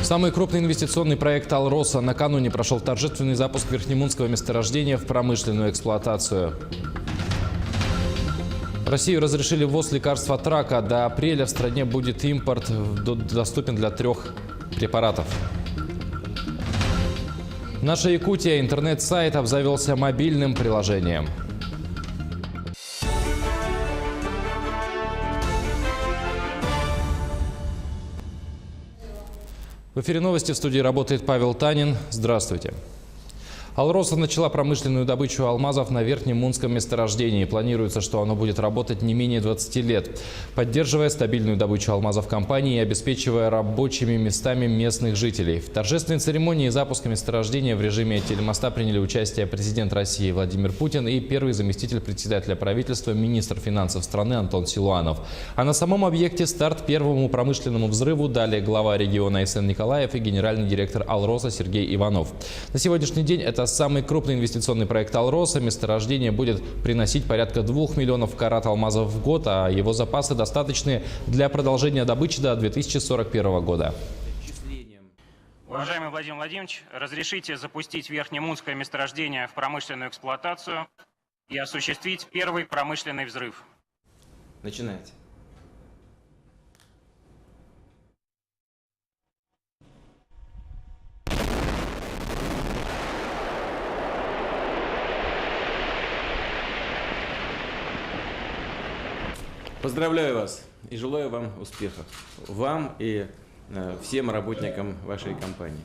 Самый крупный инвестиционный проект «Алроса» накануне прошел торжественный запуск Верхнемунского месторождения в промышленную эксплуатацию. В Россию разрешили ввоз лекарства от рака. До апреля в стране будет импорт доступен для 3 препаратов. Наша Якутия интернет-сайт обзавелся мобильным приложением. В эфире новости, в студии работает Павел Танин. Здравствуйте. «Алроса» начала промышленную добычу алмазов на Верхнемунском месторождении. Планируется, что оно будет работать не менее 20 лет, поддерживая стабильную добычу алмазов компании и обеспечивая рабочими местами местных жителей. В торжественной церемонии запуска месторождения в режиме телемоста приняли участие президент России Владимир Путин и первый заместитель председателя правительства, министр финансов страны Антон Силуанов. А на самом объекте старт первому промышленному взрыву дали глава региона Айсен Николаев и генеральный директор «Алроса» Сергей Иванов. На сегодняшний день это самый крупный инвестиционный проект «Алроса». Месторождение будет приносить порядка 2 миллионов карат алмазов в год, а его запасы достаточны для продолжения добычи до 2041 года. Уважаемый Владимир Владимирович, разрешите запустить Верхнемунское месторождение в промышленную эксплуатацию и осуществить первый промышленный взрыв. Начинайте. Поздравляю вас и желаю вам успехов. Вам и всем работникам вашей компании.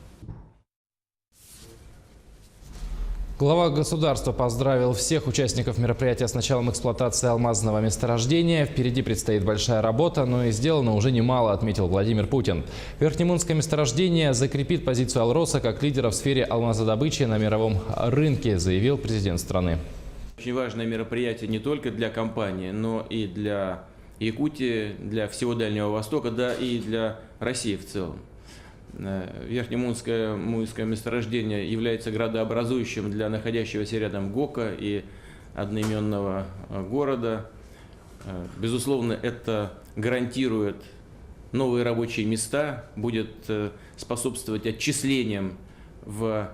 Глава государства поздравил всех участников мероприятия с началом эксплуатации алмазного месторождения. Впереди предстоит большая работа, но и сделано уже немало, отметил Владимир Путин. Верхнемунское месторождение закрепит позицию «Алроса» как лидера в сфере алмазодобычи на мировом рынке, заявил президент страны. Очень важное мероприятие не только для компании, но и для Якутии, для всего Дальнего Востока, да и для России в целом. Верхнемунское месторождение является градообразующим для находящегося рядом ГОКа и одноименного города. Безусловно, это гарантирует новые рабочие места, будет способствовать отчислениям во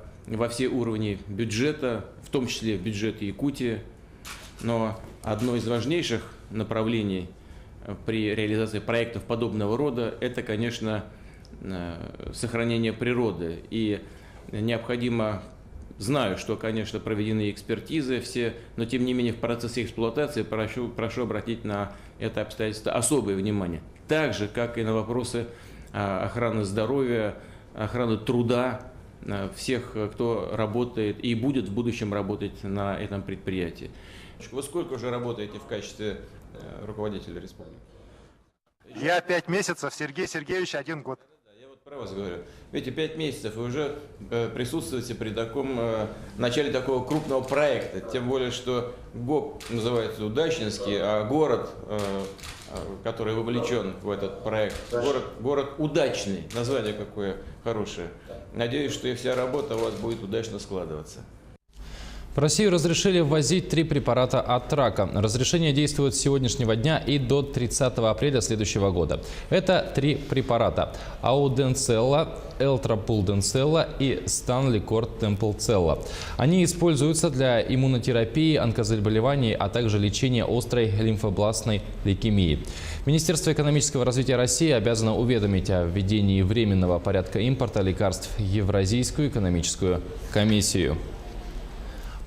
все уровни бюджета, в том числе бюджет Якутии. Но одно из важнейших направлений при реализации проектов подобного рода – это, конечно, сохранение природы. И необходимо, знаю, что, конечно, проведены экспертизы все, но тем не менее в процессе эксплуатации прошу обратить на это обстоятельство особое внимание. Так же, как и на вопросы охраны здоровья, охраны труда всех, кто работает и будет в будущем работать на этом предприятии. Вы сколько уже работаете в качестве руководителя республики? Я 5 месяцев, Сергей Сергеевич 1 год. Я вот про вас говорю. Видите, 5 месяцев вы уже присутствуете при начале такого крупного проекта. Тем более, что ГОК называется Удачненский, а город, который вовлечен в этот проект, город Удачный. Название какое хорошее. Надеюсь, что и вся работа у вас будет удачно складываться. В Россию разрешили ввозить 3 препарата от рака. Разрешение действует с сегодняшнего дня и до 30 апреля следующего года. Это 3 препарата – Ауденцелла, Элтропулденцелла и Станликорд Темплцелла. Они используются для иммунотерапии, онкозаболеваний, а также лечения острой лимфобластной лейкемии. Министерство экономического развития России обязано уведомить о введении временного порядка импорта лекарств Евразийскую экономическую комиссию.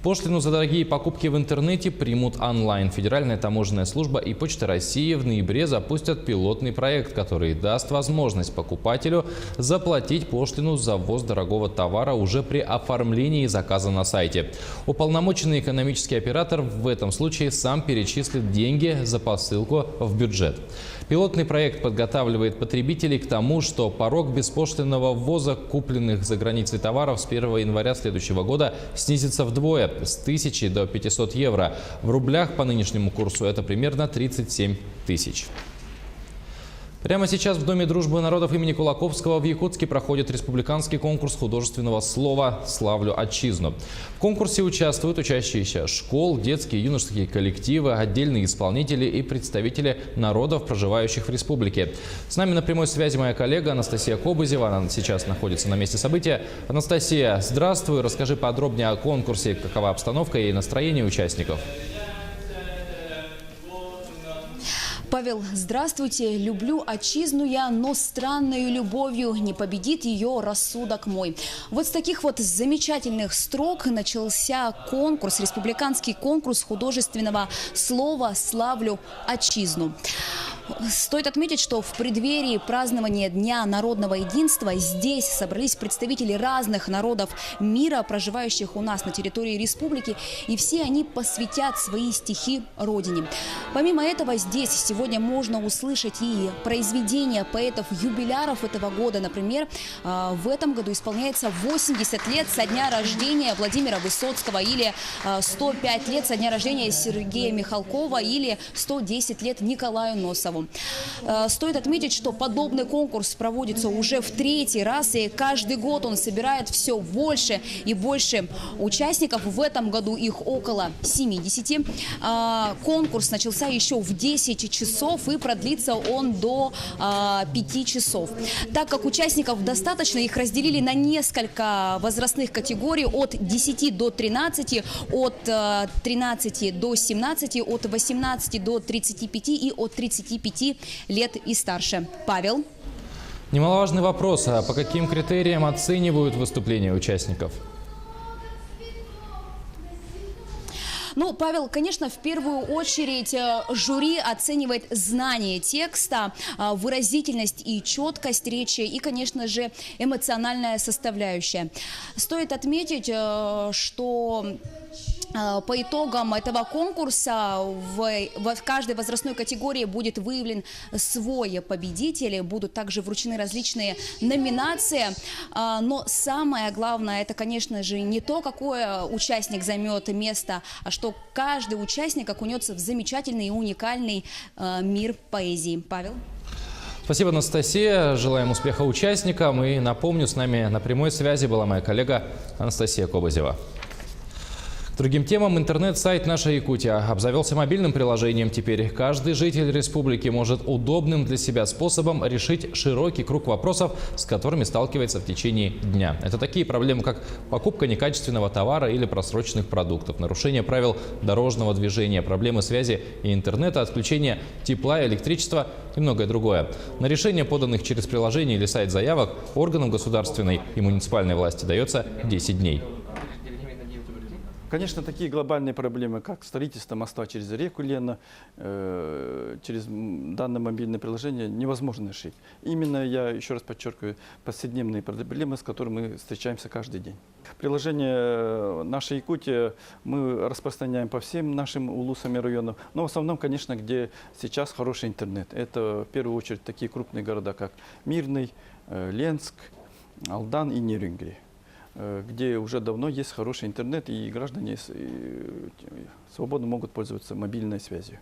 Пошлину за дорогие покупки в интернете примут онлайн. Федеральная таможенная служба и Почта России в ноябре запустят пилотный проект, который даст возможность покупателю заплатить пошлину за ввоз дорогого товара уже при оформлении заказа на сайте. Уполномоченный экономический оператор в этом случае сам перечислит деньги за посылку в бюджет. Пилотный проект подготавливает потребителей к тому, что порог беспошлинного ввоза купленных за границей товаров с 1 января следующего года снизится вдвое – с 1000 до 500 евро. В рублях по нынешнему курсу это примерно 37 тысяч. Прямо сейчас в Доме дружбы народов имени Кулаковского в Якутске проходит республиканский конкурс художественного слова «Славлю Отчизну». В конкурсе участвуют учащиеся школ, детские и юношеские коллективы, отдельные исполнители и представители народов, проживающих в республике. С нами на прямой связи моя коллега Анастасия Кобызева. Она сейчас находится на месте события. Анастасия, здравствуй. Расскажи подробнее о конкурсе, какова обстановка и настроение участников. Павел, здравствуйте. Люблю отчизну я, но странною любовью не победит ее рассудок мой. Вот с таких вот замечательных строк начался конкурс, республиканский конкурс художественного слова «Славлю Отчизну». Стоит отметить, что в преддверии празднования Дня народного единства здесь собрались представители разных народов мира, проживающих у нас на территории республики, и все они посвятят свои стихи Родине. Помимо этого, здесь сегодня можно услышать и произведения поэтов-юбиляров этого года. Например, в этом году исполняется 80 лет со дня рождения Владимира Высоцкого, или 105 лет со дня рождения Сергея Михалкова, или 110 лет Николаю Носову. Стоит отметить, что подобный конкурс проводится уже в 3-й раз, и каждый год он собирает все больше и больше участников. В этом году их около 70. Конкурс начался еще в 10 часов и продлится он до 5 часов. Так как участников достаточно, их разделили на несколько возрастных категорий: от 10 до 13, от 13 до 17, от 18 до 35 и от 35 лет и старше. Павел. Немаловажный вопрос. А по каким критериям оценивают выступления участников? Ну, Павел, конечно, в первую очередь жюри оценивает знание текста, выразительность и четкость речи и, конечно же, эмоциональная составляющая. Стоит отметить, что по итогам этого конкурса в каждой возрастной категории будет выявлен свой победитель, будут также вручены различные номинации. Но самое главное, это, конечно же, не то, какое участник займет место, а что каждый участник окунется в замечательный и уникальный мир поэзии. Павел. Спасибо, Анастасия. Желаем успеха участникам. И напомню, с нами на прямой связи была моя коллега Анастасия Кобызева. К другим темам. Интернет-сайт «Наша Якутия» обзавелся мобильным приложением. Теперь каждый житель республики может удобным для себя способом решить широкий круг вопросов, с которыми сталкивается в течение дня. Это такие проблемы, как покупка некачественного товара или просроченных продуктов, нарушение правил дорожного движения, проблемы связи и интернета, отключение тепла и электричества и многое другое. На решение поданных через приложение или сайт заявок органам государственной и муниципальной власти дается 10 дней. Конечно, такие глобальные проблемы, как строительство моста через реку Лена, через данное мобильное приложение невозможно решить. Именно, я еще раз подчеркиваю, повседневные проблемы, с которыми мы встречаемся каждый день. Приложение «Наша Якутия» мы распространяем по всем нашим улусам и районам, но в основном, конечно, где сейчас хороший интернет. Это в первую очередь такие крупные города, как Мирный, Ленск, Алдан и Нерюнгри, где уже давно есть хороший интернет, и граждане свободно могут пользоваться мобильной связью.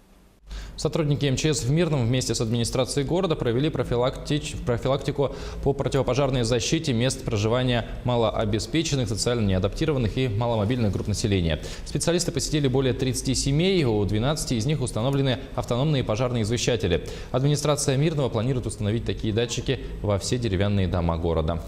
Сотрудники МЧС в Мирном вместе с администрацией города провели профилактику по противопожарной защите мест проживания малообеспеченных, социально неадаптированных и маломобильных групп населения. Специалисты посетили более 30 семей, у 12 из них установлены автономные пожарные извещатели. Администрация Мирного планирует установить такие датчики во все деревянные дома города.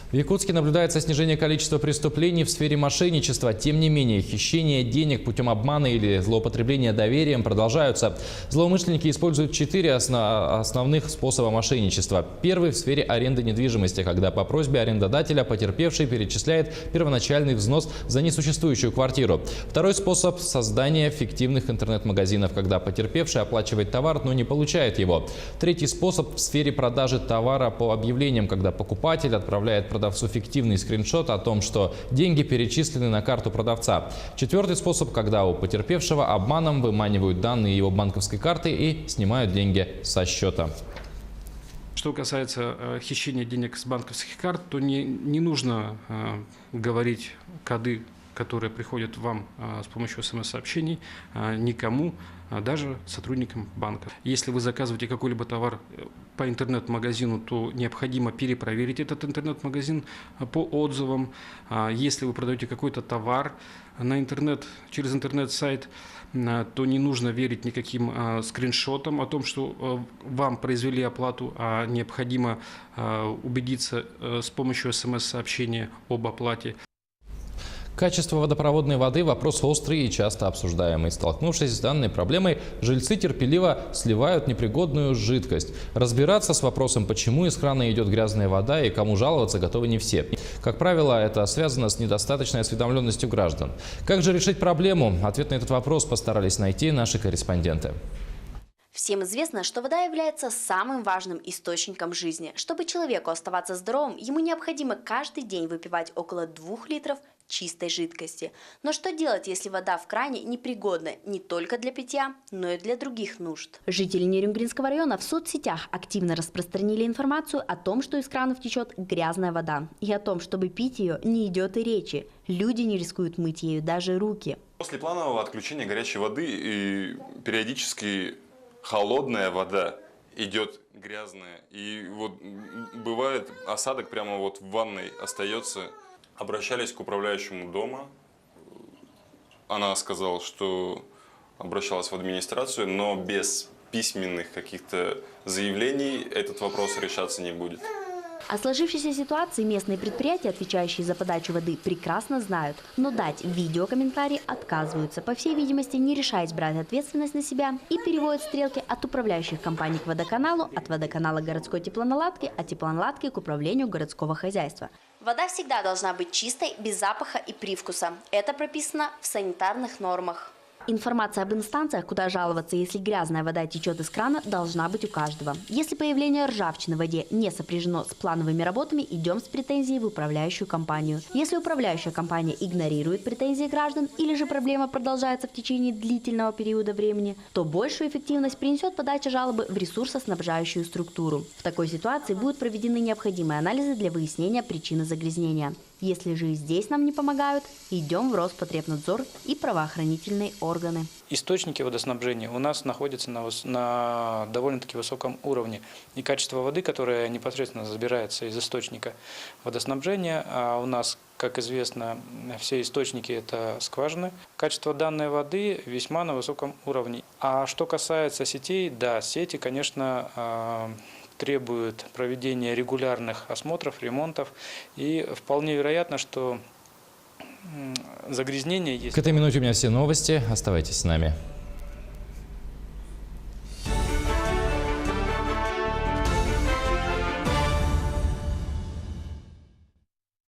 В Якутске наблюдается снижение количества преступлений в сфере мошенничества. Тем не менее, хищение денег путем обмана или злоупотребления доверием продолжаются. Злоумышленники используют 4 основных способа мошенничества. Первый – в сфере аренды недвижимости, когда по просьбе арендодателя потерпевший перечисляет первоначальный взнос за несуществующую квартиру. Второй способ – создание фиктивных интернет-магазинов, когда потерпевший оплачивает товар, но не получает его. Третий способ – в сфере продажи товара по объявлениям, когда покупатель отправляет продавцу фиктивный скриншот о том, что деньги перечислены на карту продавца. Четвертый способ, когда у потерпевшего обманом выманивают данные его банковской карты и снимают деньги со счета. Что касается хищения денег с банковских карт, то не нужно говорить коды которые приходят вам с помощью СМС-сообщений, никому, даже сотрудникам банка. Если вы заказываете какой-либо товар по интернет-магазину, то необходимо перепроверить этот интернет-магазин по отзывам. Если вы продаете какой-то товар на интернет, через интернет-сайт, то не нужно верить никаким скриншотам о том, что вам произвели оплату, а необходимо убедиться с помощью СМС-сообщения об оплате. Качество водопроводной воды – вопрос острый и часто обсуждаемый. Столкнувшись с данной проблемой, жильцы терпеливо сливают непригодную жидкость. Разбираться с вопросом, почему из крана идет грязная вода и кому жаловаться, готовы не все. Как правило, это связано с недостаточной осведомленностью граждан. Как же решить проблему? Ответ на этот вопрос постарались найти наши корреспонденты. Всем известно, что вода является самым важным источником жизни. Чтобы человеку оставаться здоровым, ему необходимо каждый день выпивать около 2 литров чистой жидкости. Но что делать, если вода в кране непригодна не только для питья, но и для других нужд? Жители Нерюнгринского района в соцсетях активно распространили информацию о том, что из кранов течет грязная вода. И о том, чтобы пить ее, не идет и речи. Люди не рискуют мыть ею даже руки. После планового отключения горячей воды и периодически холодная вода идет грязная. И вот бывает осадок прямо вот в ванной остается. Обращались к управляющему дома. Она сказала, что обращалась в администрацию, но без письменных каких-то заявлений этот вопрос решаться не будет. О сложившейся ситуации местные предприятия, отвечающие за подачу воды, прекрасно знают, но дать видеокомментарии отказываются, по всей видимости, не решаясь брать ответственность на себя, и переводят стрелки от управляющих компаний к водоканалу, от водоканала к городской теплоналадке, от теплоналадки к управлению городского хозяйства. Вода всегда должна быть чистой, без запаха и привкуса. Это прописано в санитарных нормах. Информация об инстанциях, куда жаловаться, если грязная вода течет из крана, должна быть у каждого. Если появление ржавчины в воде не сопряжено с плановыми работами, идем с претензией в управляющую компанию. Если управляющая компания игнорирует претензии граждан или же проблема продолжается в течение длительного периода времени, то большую эффективность принесет подача жалобы в ресурсоснабжающую структуру. В такой ситуации будут проведены необходимые анализы для выяснения причины загрязнения. Если же и здесь нам не помогают, идем в Роспотребнадзор и правоохранительные органы. Источники водоснабжения у нас находятся на довольно-таки высоком уровне. И качество воды, которая непосредственно забирается из источника водоснабжения, а у нас, как известно, все источники – это скважины. Качество данной воды весьма на высоком уровне. А что касается сетей, да, сети, конечно, требуют проведения регулярных осмотров, ремонтов. И вполне вероятно, что загрязнение есть. К этой минуте у меня все новости. Оставайтесь с нами.